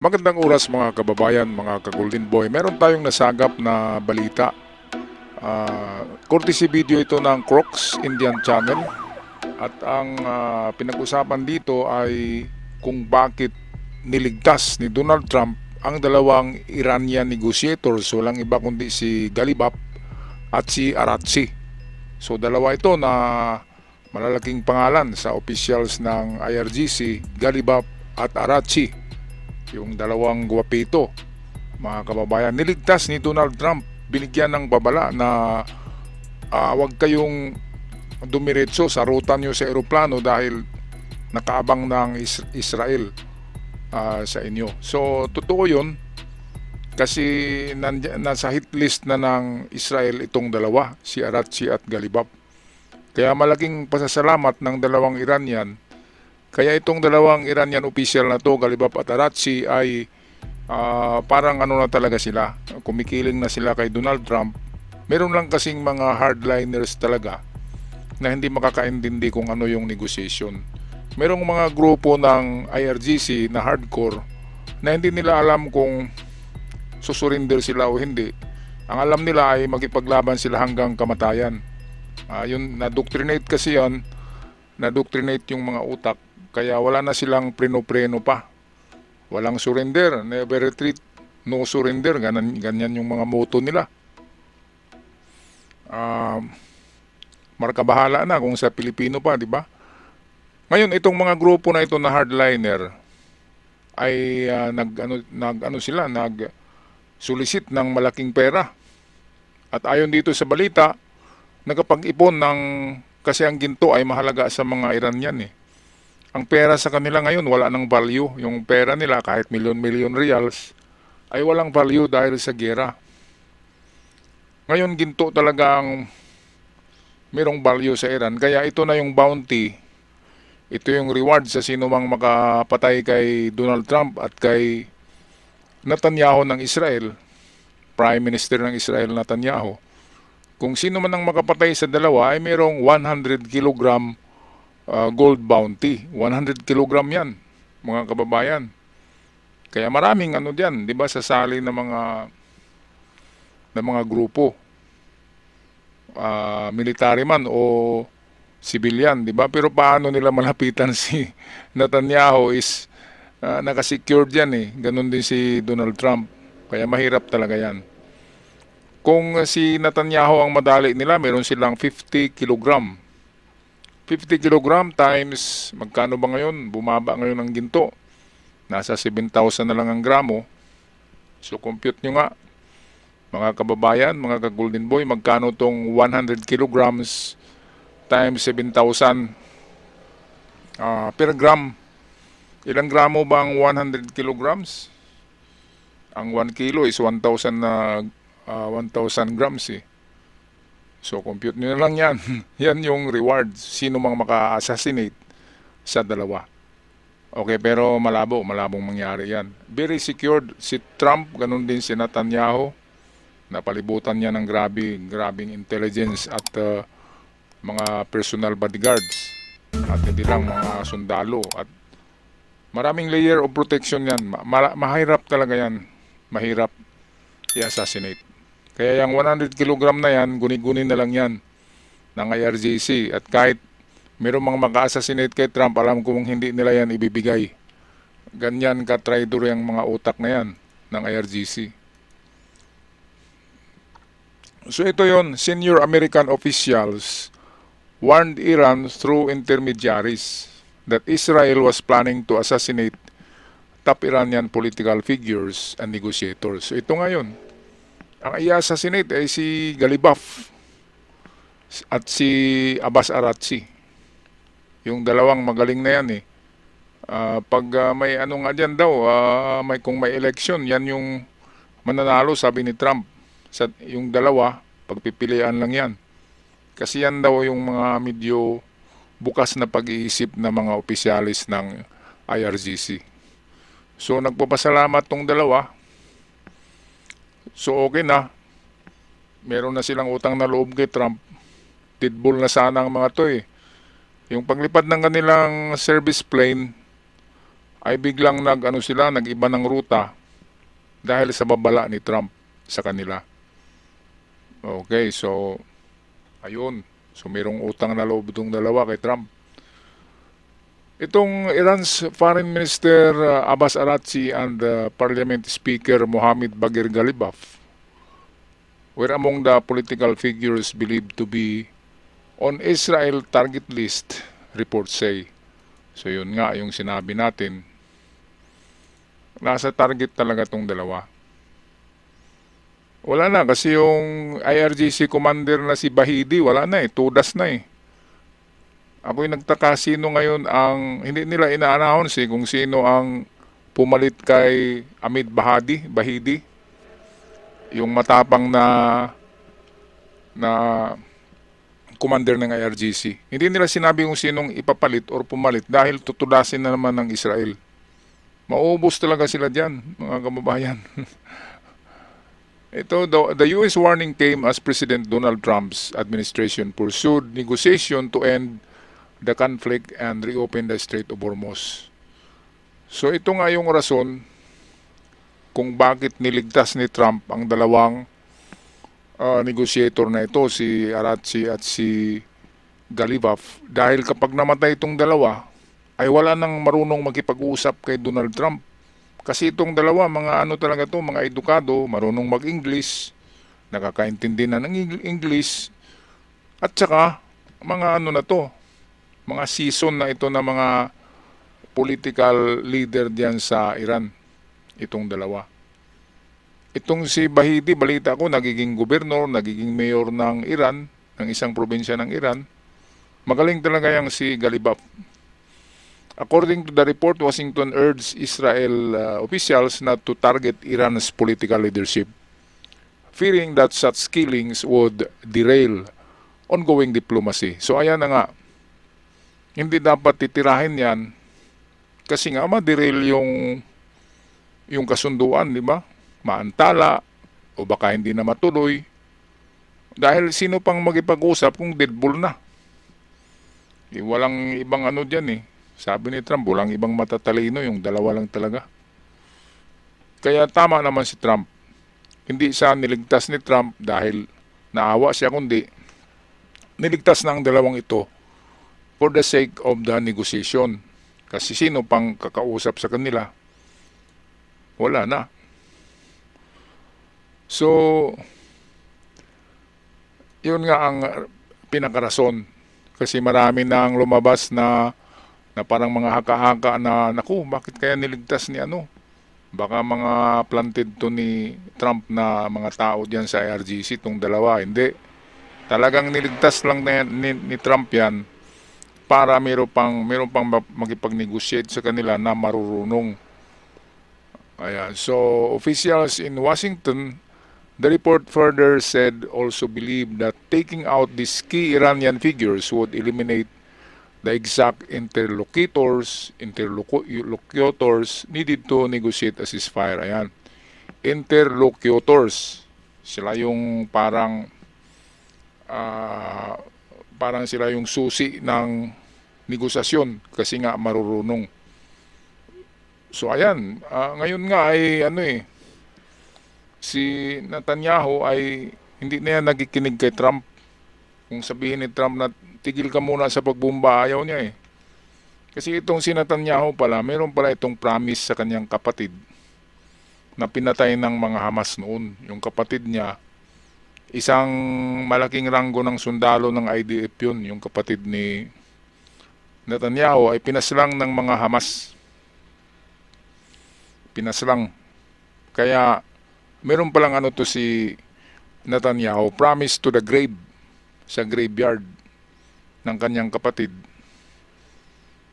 Magandang oras mga kababayan, mga ka-Golden Boy. Meron tayong nasagap na balita. Courtesy video ito ng Crocs Indian Channel. At ang pinag-usapan dito ay kung bakit niligtas ni Donald Trump ang dalawang Iranian negotiators. Walang iba kundi si Galibaf at si Araghchi. So dalawa ito na malalaking pangalan sa officials ng IRGC, Galibaf at Araghchi. Yung dalawang gwapito, mga kababayan, niligtas ni Donald Trump. Binigyan ng babala na wag kayong dumiretso sa ruta nyo sa eroplano dahil nakaabang ng Israel sa inyo. So totoo yun kasi nasa hit list na ng Israel itong dalawa, si Araghchi at Galibaf. Kaya malaking pasasalamat ng dalawang Iranian. Kaya itong dalawang Iranian official na to, Galibaf at Araghchi, ay parang ano na talaga sila. Kumikiling na sila kay Donald Trump. Meron lang kasing mga hardliners talaga na hindi makakaintindi kung ano yung negotiation. Merong mga grupo ng IRGC na hardcore na hindi nila alam kung susurinder sila o hindi. Ang alam nila ay magipaglaban sila hanggang kamatayan. Yun, na-doctrinate kasi yan, na-doctrinate yung mga utak. Kaya wala na silang preno-preno pa. Walang surrender, never retreat, no surrender. Ganyan yung mga motto nila. Marka bahala na kung sa Pilipino pa, di ba? Ngayon, itong mga grupo na ito na hardliner ay nag-solicit ng malaking pera. At ayon dito sa balita, nagkapag-ipon ng, kasi ang ginto ay mahalaga sa mga Iranian eh. Ang pera sa kanila ngayon wala nang value. Yung pera nila kahit milyon-milyon reals ay walang value dahil sa gera. Ngayon ginto talagang merong value sa Iran. Kaya ito na yung bounty. Ito yung reward sa sino mang makapatay kay Donald Trump at kay Netanyahu ng Israel. Prime Minister ng Israel Netanyahu. Kung sino man ang makapatay sa dalawa ay merong 100 kilogram gold bounty. 100 kilogram yan, mga kababayan. Kaya maraming ano diyan, 'di ba, sasali ng mga grupo. Military man o civilian, 'di ba? Pero paano nila malapitan si Netanyahu is naka-secured yan eh. Ganon din si Donald Trump. Kaya mahirap talaga yan. Kung si Netanyahu ang madali nila, meron silang 50 kilogram. 50 kilogram times, magkano ba ngayon? Bumaba ngayon ang ginto. Nasa 7,000 na lang ang gramo. So compute nyo nga, mga kababayan, mga ka-Golden Boy, magkano tong 100 kilograms times 7,000 per gram. Ilang gramo ba ang 100 kilograms? Ang 1 kilo is 1,000 1,000 grams eh. So, compute nyo na lang yan. Yan yung reward. Sino mang maka-assassinate sa dalawa. Okay, pero malabong mangyari yan. Very secured. Si Trump, ganun din si Netanyahu. Napalibutan niya ng grabing intelligence at mga personal bodyguards. At hindi lang mga sundalo. At maraming layer of protection yan. Mahirap talaga yan. Mahirap i-assassinate. Kaya yung 100 kilogram na yan, guni-guni na lang yan ng IRGC. At kahit mayroong mga maka-assassinate kay Trump, alam ko hindi nila yan ibibigay. Ganyan ka-traidor yung mga utak na yan ng IRGC. So ito yon, senior American officials warned Iran through intermediaries that Israel was planning to assassinate top Iranian political figures and negotiators. So ito ngayon. Ang i-assassinate ay si Galibaf at si Abbas Araghchi. Yung dalawang magaling na yan eh. Pag may ano nga dyan daw, kung may election, yan yung mananalo, sabi ni Trump. Yung dalawa, pagpipilian lang yan. Kasi yan daw yung mga medyo bukas na pag-iisip ng mga opisyalis ng IRGC. So nagpapasalamat tong dalawa. So okay na. Meron na silang utang na loob kay Trump. Tidball na sana ang mga to eh. Yung paglipad ng kanilang service plane, ay biglang nag-iba ng ruta dahil sa babala ni Trump sa kanila. Okay, so ayun. So mayroong utang na loob itong dalawa kay Trump. Itong Iran's Foreign Minister Abbas Araghchi and Parliament Speaker Mohammad Bagher Ghalibaf were among the political figures believed to be on Israel target list, reports say. So yun nga yung sinabi natin. Nasa target talaga tong dalawa. Wala na kasi yung IRGC commander na si Bahidi, wala na eh, tudas na eh. Ako'y nagtaka sino ngayon ang, hindi nila ina-announce kung sino ang pumalit kay Hamid Bahidi, yung matapang na commander ng IRGC. Hindi nila sinabi kung sinong ipapalit or pumalit dahil tutudasin na naman ng Israel. Maubos talaga sila dyan, mga kababayan. The US warning came as President Donald Trump's administration pursued negotiation to end the conflict and reopen the Strait of Hormuz. So ito nga yung rason kung bakit niligtas ni Trump ang dalawang negotiator na ito, si Araghchi at si Ghalibaf, dahil kapag namatay itong dalawa, ay wala nang marunong makipag-usap kay Donald Trump. Kasi itong dalawa, mga talaga to, mga edukado, marunong mag-English, nakakaintindi na ng English, at saka mga na to, mga season na ito na mga political leader diyan sa Iran, itong dalawa. Itong si Bahidi, balita ko, nagiging gobernador, nagiging mayor ng Iran, ng isang probinsya ng Iran. Magaling talaga yung si Ghalibaf. According to the report, Washington urged Israel officials not to target Iran's political leadership, fearing that such killings would derail ongoing diplomacy. So ayan na nga, hindi dapat titirahin yan kasi nga ma-derail yung kasunduan, di ba? Maantala o baka hindi na matuloy. Dahil sino pang magipag-usap kung deadball na? Walang ibang dyan eh. Sabi ni Trump, walang ibang matatalino, yung dalawa lang talaga. Kaya tama naman si Trump. Hindi siya niligtas ni Trump dahil naawa siya, kundi niligtas na ang dalawang ito for the sake of the negotiation. Kasi sino pang kakausap sa kanila? Wala na. So, yun nga ang pinakarason. Kasi marami nang lumabas na parang mga haka-haka na, naku, bakit kaya niligtas ni Baka mga planted to ni Trump na mga tao diyan sa IRGC, itong dalawa. Hindi. Talagang niligtas lang ni Trump yan para meron pang makipag-negotiate sa kanila na marurunong. Ayan. So, officials in Washington, the report further said, also believe that taking out these key Iranian figures would eliminate the exact interlocutors needed to negotiate a ceasefire. Ayan. Interlocutors. Sila yung parang sila yung susi ng negosasyon kasi nga marurunong. So ayan, ngayon nga ay si Netanyahu ay hindi na yan nagikinig kay Trump. Kung sabihin ni Trump na tigil ka muna sa pagbomba, ayaw niya eh. Kasi itong si Netanyahu pala, meron pala itong promise sa kanyang kapatid na pinatay ng mga Hamas noon. Yung kapatid niya, isang malaking ranggo ng sundalo ng IDF yun, yung kapatid ni Netanyahu ay pinaslang ng mga Hamas. Pinaslang. Kaya meron palang to si Netanyahu, promise to the grave, sa graveyard ng kanyang kapatid,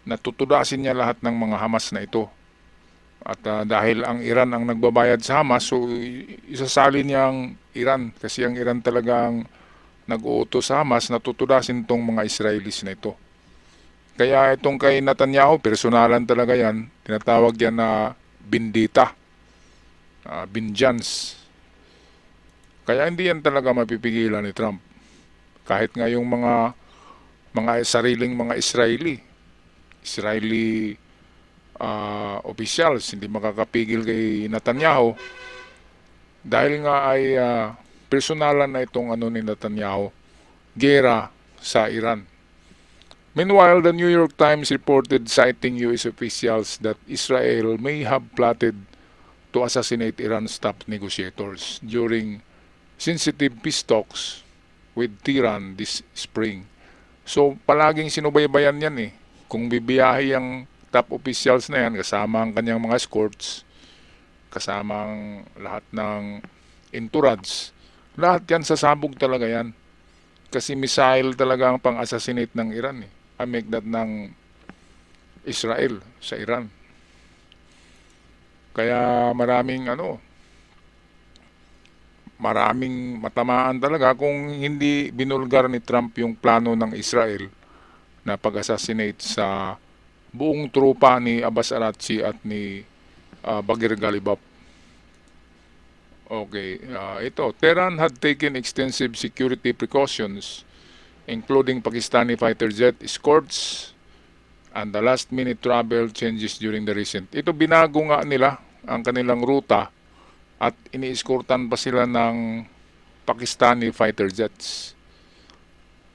na tutudasin niya lahat ng mga Hamas na ito. At dahil ang Iran ang nagbabayad sa Hamas, so isasali niya ang Iran kasi ang Iran talagang nag-uutos sa Hamas na tutudasin itong mga Israelis na ito. Kaya itong kay Netanyahu, personalan talaga yan, tinatawag yan na bindita, vengeance. Kaya hindi yan talaga mapipigilan ni Trump. Kahit nga yung mga sariling mga Israeli officials, hindi makakapigil kay Netanyahu dahil nga ay personalan na itong ni Netanyahu, gera sa Iran. Meanwhile, the New York Times reported, citing US officials, that Israel may have plotted to assassinate Iran's top negotiators during sensitive peace talks with Tehran this spring. So, palaging sinubaybayan yan eh. Kung bibiyahe ang top officials na yan, kasama ang kanyang mga escorts, kasama ang lahat ng entourage, lahat yan sasabog talaga yan. Kasi missile talaga ang pang-assassinate ng Iran eh. Amigdat ng Israel sa Iran. Kaya maraming matamaan talaga kung hindi binulgar ni Trump yung plano ng Israel na pag-assassinate sa buong trupa ni Abbas Araghchi at ni Bagir Ghalibaf. Okay, ito. Tehran had taken extensive security precautions including Pakistani fighter jet escorts and the last-minute travel changes during the recent. Ito, binago nga nila ang kanilang ruta at ini-escortan pa sila ng Pakistani fighter jets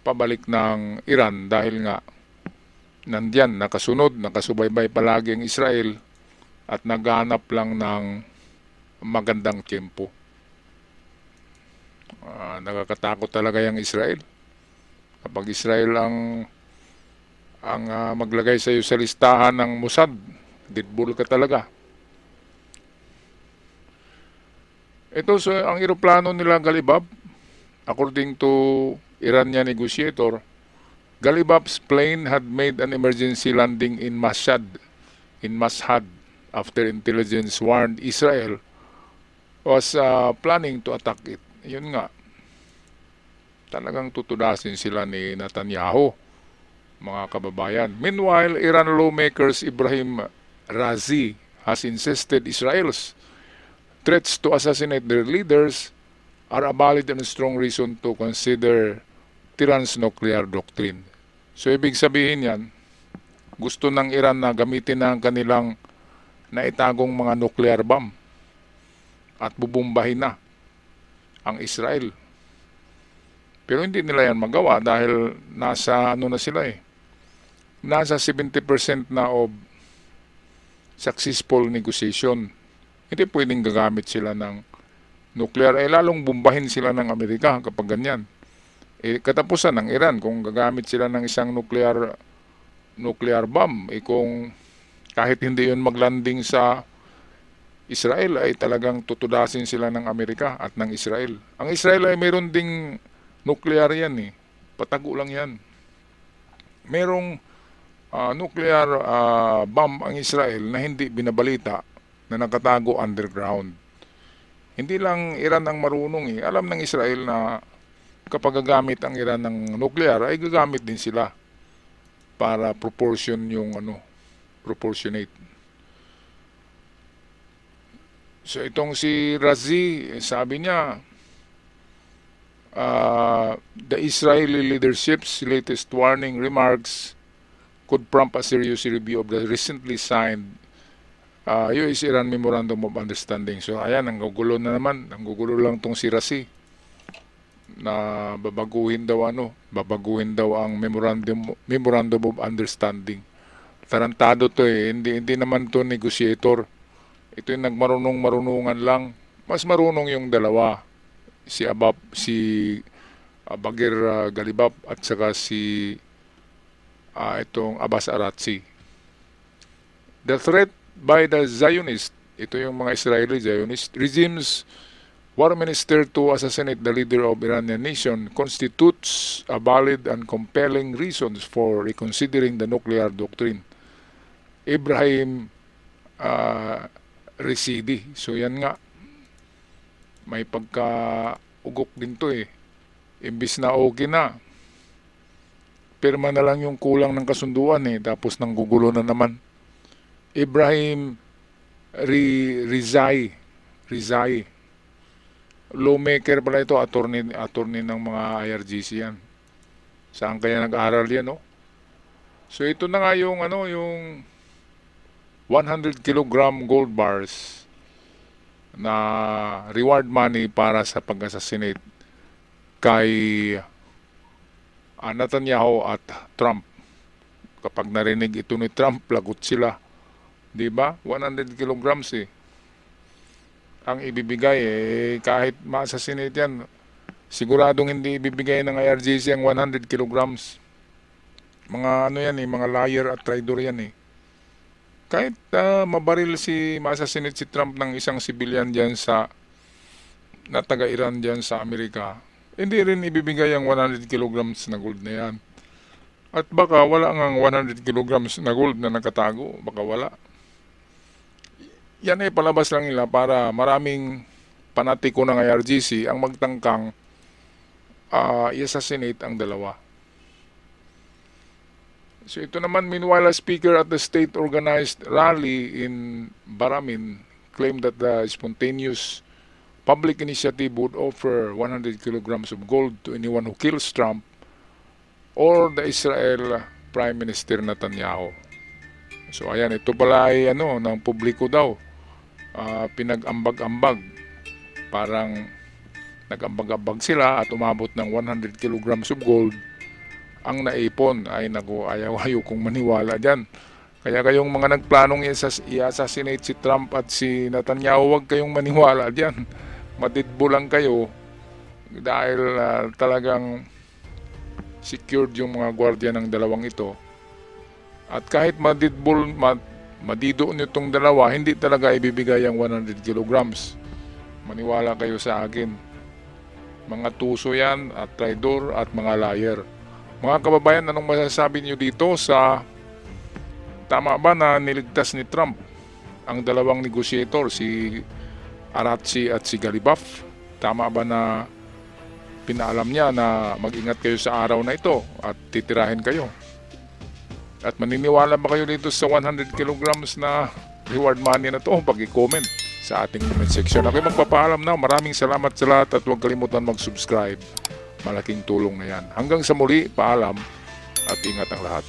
pabalik ng Iran dahil nga nandyan, nakasunod, nakasubaybay palagi ang Israel at naghanap lang ng magandang tempo. Nakakatakot talaga yung Israel. Kapag Israel ang maglagay sa iyo sa listahan ng Mossad, deadball ka talaga. Ito, so ang eroplano nila Ghalibaf, according to Iranian negotiator, Ghalibaf's plane had made an emergency landing in Mashhad after intelligence warned Israel was planning to attack it. Yun nga, talagang tutudasin sila ni Netanyahu, mga kababayan. Meanwhile, Iran lawmakers Ibrahim Razi has insisted Israel's threats to assassinate their leaders are a valid and strong reason to consider Tehran's nuclear doctrine. So, ibig sabihin yan, gusto ng Iran na gamitin na ang kanilang naitagong mga nuclear bomb at bubumbahin na ang Israel. Pero hindi nila yan magawa dahil nasa na sila eh. Nasa 70% na of successful negotiation. Hindi pwedeng gagamit sila ng nuclear. Lalong bumbahin sila ng Amerika kapag ganyan. Katapusan ng Iran kung gagamit sila ng isang nuclear bomb. Kung kahit hindi yun maglanding sa Israel ay talagang tutudasin sila ng Amerika at ng Israel. Ang Israel ay mayroon ding nuclear yan eh. Patago lang yan. Merong nuclear bomb ang Israel na hindi binabalita na nakatago underground. Hindi lang Iran ang marunong eh. Alam ng Israel na kapag gagamit ang Iran ng nuclear ay gagamit din sila para proportionate. So itong si Razi, sabi niya, the Israeli leadership's latest warning remarks could prompt a serious review of the recently signed US-Iran Memorandum of Understanding. So ayan, ang gugulo na naman. Ang gugulo lang tong si Razi na babaguhin daw ang Memorandum of Understanding. Tarantado to eh. Hindi naman to negotiator. Ito yung nagmarunong-marunungan lang. Mas marunong yung dalawa. Si Bagir Ghalibaf at saka si itong Abbas Araghchi. The threat by the Zionist, ito yung mga Israeli Zionist regimes war minister to assassinate the leader of Iranian nation constitutes a valid and compelling reasons for reconsidering the nuclear doctrine. Ibrahim Residi. So yan nga, may pagka-ugok din to eh. Imbis na okay na, pirma na lang yung kulang ng kasunduan eh, tapos nang gugulo na naman. Ibrahim Rizai. Lawmaker pala ito, attorney ng mga IRGC yan. Saan kaya nag-aral yan, no? So ito na nga yung 100 kilogram gold bars na reward money para sa pag-assassinate kay Netanyahu at Trump. Kapag narinig ito ni Trump, lagot sila. 'Di ba? 100 kilograms eh. Ang ibibigay kahit ma-assassinate yan, siguradong hindi ibibigay ng IRGC ang 100 kilograms. Mga ano yan mga liar at traitor yan eh. Kahit mabaril ma-assassinate si Trump ng isang civilian diyan na taga-Iran diyan sa Amerika, hindi rin ibibigay ang 100 kilograms na gold na yan. At baka wala ngang 100 kilograms na gold na nakatago. Baka wala. Yan ay palabas lang nila para maraming panatiko ng IRGC ang magtangkang i-assassinate ang dalawa. So ito naman, meanwhile, a speaker at the state-organized rally in Baramin claimed that the spontaneous public initiative would offer 100 kilograms of gold to anyone who kills Trump or the Israel Prime Minister Netanyahu. So ayan, ito pala ay ng publiko daw. Pinag-ambag-ambag. Parang nag-ambag-ambag sila at umabot ng 100 kilograms of gold. Ang naipon ay ayaw-ayaw kong maniwala dyan. Kaya kayong mga nagplanong i-assassinate si Trump at si Netanyahu, huwag kayong maniwala dyan. Matidbo lang kayo dahil talagang secured yung mga gwardiya ng dalawang ito. At kahit madido nitong dalawa, hindi talaga ibibigay ang 100 kilograms. Maniwala kayo sa akin. Mga tuso yan at traidor at mga liar. Mga kababayan, anong masasabi niyo dito sa tama ba na niligtas ni Trump ang dalawang negotiator, si Araghchi at si Galibaf? Tama ba na pinaalam niya na mag-ingat kayo sa araw na ito at titirahin kayo? At maniniwala ba kayo dito sa 100 kilograms na reward money na to? Pag-i-comment sa ating comment section. Ako'y magpapaalam na. Maraming salamat sa lahat at huwag kalimutan mag-subscribe. Malaking tulong na yan. Hanggang sa muli, paalam at ingat ang lahat.